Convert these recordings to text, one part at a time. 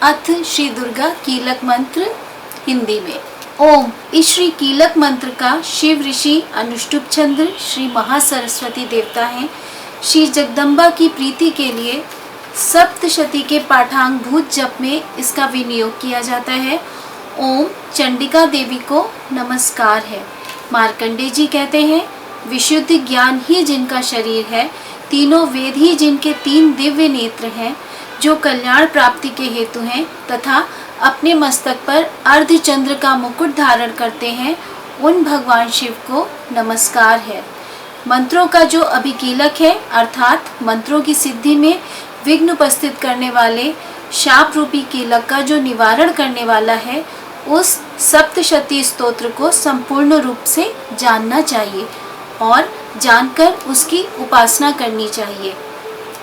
अथ श्री दुर्गा कीलक मंत्र हिंदी में। ओम। इस श्री कीलक मंत्र का शिव ऋषि अनुष्टुप चंद्र श्री महासरस्वती देवता हैं। श्री जगदम्बा की प्रीति के लिए सप्तशती के पाठांगभूत जप में इसका विनियोग किया जाता है। ओम चंडिका देवी को नमस्कार है। मार्कंडेय जी कहते हैं, विशुद्ध ज्ञान ही जिनका शरीर है, तीनों वेद ही जिनके तीन दिव्य नेत्र हैं, जो कल्याण प्राप्ति के हेतु हैं तथा अपने मस्तक पर अर्धचंद्र का मुकुट धारण करते हैं, उन भगवान शिव को नमस्कार है। मंत्रों का जो अभिकीलक है, अर्थात मंत्रों की सिद्धि में विघ्न उपस्थित करने वाले शाप रूपी कीलक का जो निवारण करने वाला है, उस सप्तशती स्तोत्र को संपूर्ण रूप से जानना चाहिए और जानकर उसकी उपासना करनी चाहिए।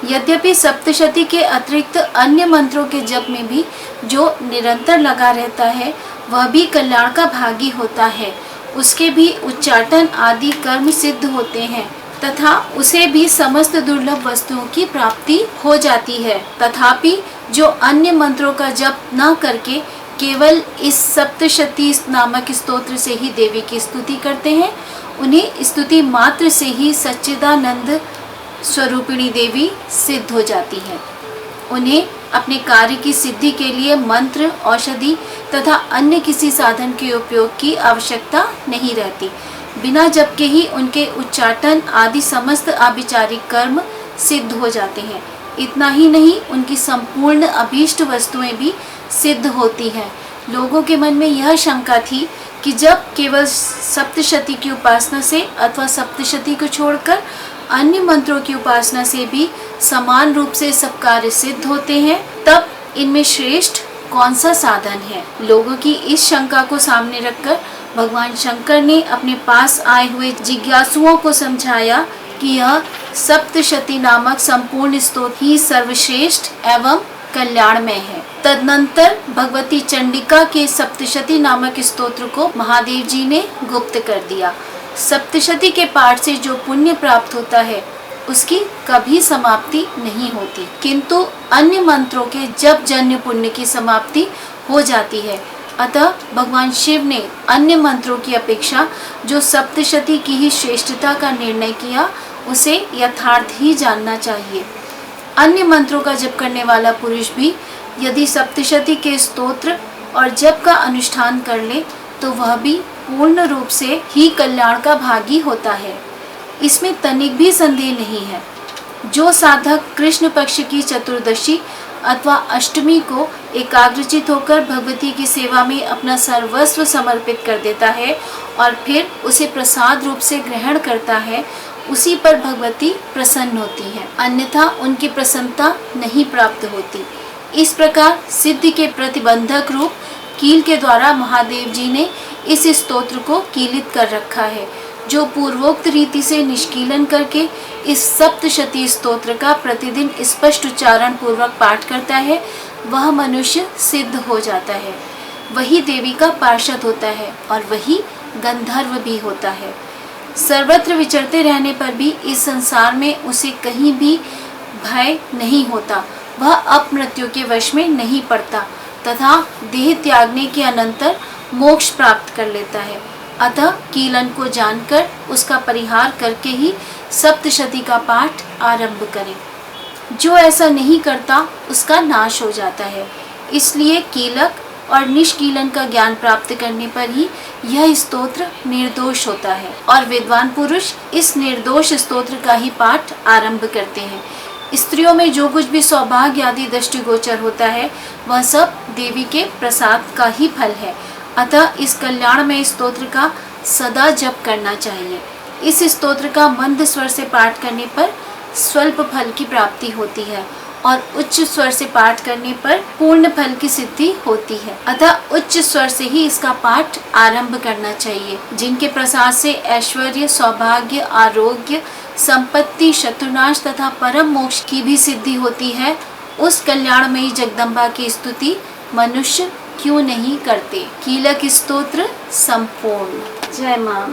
यद्यपि सप्तशती के अतिरिक्त अन्य मंत्रों के जप में भी जो निरंतर लगा रहता है, वह भी कल्याण का भागी होता है। उसके भी उच्चाटन आदि कर्म सिद्ध होते हैं तथा उसे भी समस्त दुर्लभ वस्तुओं की प्राप्ति हो जाती है। तथापि जो अन्य मंत्रों का जप न करके केवल इस सप्तशती नामक स्तोत्र से ही देवी की स्तुति करते हैं, उन्हें स्तुति मात्र से ही सच्चिदानंद स्वरूपिणी देवी सिद्ध हो जाती है। उन्हें अपने कार्य की सिद्धि के लिए मंत्र, औषधि तथा अन्य किसी साधन के उपयोग की आवश्यकता नहीं रहती। बिना जप के ही उनके उच्चाटन आदि समस्त आभिचारिक कर्म सिद्ध हो जाते हैं। इतना ही नहीं, उनकी संपूर्ण अभीष्ट वस्तुएं भी सिद्ध होती हैं। लोगों के मन में यह शंका थी कि जब केवल सप्तशती की उपासना से अथवा सप्तशती को छोड़कर अन्य मंत्रों की उपासना से भी समान रूप से सब कार्य सिद्ध होते हैं, तब इनमें श्रेष्ठ कौन सा साधन है। लोगों की इस शंका को सामने रखकर भगवान शंकर ने अपने पास आए हुए जिज्ञासुओं को समझाया कि यह सप्तशती नामक संपूर्ण स्तोत्र ही सर्वश्रेष्ठ एवं कल्याणमय है। तदनंतर भगवती चंडिका के सप्तशती नामक स्तोत्र को महादेव जी ने गुप्त कर दिया। सप्तशती के पाठ से जो पुण्य प्राप्त होता है, उसकी कभी समाप्ति नहीं होती, किंतु अन्य मंत्रों के जप जन्य पुण्य की समाप्ति हो जाती है। अतः भगवान शिव ने अन्य मंत्रों की अपेक्षा जो सप्तशती की ही श्रेष्ठता का निर्णय किया, उसे यथार्थ ही जानना चाहिए। अन्य मंत्रों का जप करने वाला पुरुष भी यदि सप्तशती के स्तोत्र और जप का अनुष्ठान कर ले, तो वह भी पूर्ण रूप से ही कल्याण का भागी होता है। इसमें तनिक भी संदेह नहीं है। जो साधक कृष्ण पक्ष की चतुर्दशी अथवा अष्टमी को एकाग्रचित होकर भगवती की सेवा में अपना सर्वस्व समर्पित कर देता है और फिर उसे प्रसाद रूप से ग्रहण करता है, उसी पर भगवती प्रसन्न होती है, अन्यथा उनकी प्रसन्नता नहीं प्राप्त होती। इस प्रकार सिद्धि के प्रतिबंधक रूप कील के द्वारा महादेव जी ने इस स्तोत्र को कीलित कर रखा है। जो पूर्वोक्त रीति से निष्कीलन करके इस सप्तशती स्तोत्र का प्रतिदिन स्पष्ट उच्चारण पूर्वक पाठ करता है, वह मनुष्य सिद्ध हो जाता है। वही देवी का पार्षद होता है और वही गंधर्व भी होता है। सर्वत्र विचरते रहने पर भी इस संसार में उसे कहीं भी भय नहीं होता। वह अपमृत्यु के वश में नहीं पड़ता तथा देह त्यागने के अनंतर मोक्ष प्राप्त कर लेता है। अतः कीलन को जानकर उसका परिहार करके ही सप्तशती का पाठ आरंभ करें। जो ऐसा नहीं करता, उसका नाश हो जाता है। इसलिए कीलक और निष्कीलन का ज्ञान प्राप्त करने पर ही यह स्तोत्र निर्दोष होता है और विद्वान पुरुष इस निर्दोष स्तोत्र का ही पाठ आरंभ करते हैं। स्त्रियों में जो कुछ भी सौभाग्य आदि दृष्टिगोचर होता है, वह सब देवी के प्रसाद का ही फल है। अतः इस कल्याणमय स्तोत्र का सदा जप करना चाहिए। इस स्तोत्र का मंद स्वर से पाठ करने पर स्वल्प फल की प्राप्ति होती है और उच्च स्वर से पाठ करने पर पूर्ण फल की सिद्धि होती है। अतः उच्च स्वर से ही इसका पाठ आरंभ करना चाहिए। जिनके प्रसाद से ऐश्वर्य, सौभाग्य, आरोग्य, संपत्ति, शत्रुनाश तथा परम मोक्ष की भी सिद्धि होती है, उस कल्याणमयी जगदम्बा की स्तुति मनुष्य क्यों नहीं करते। कीलक स्तोत्र संपूर्ण। जय मां।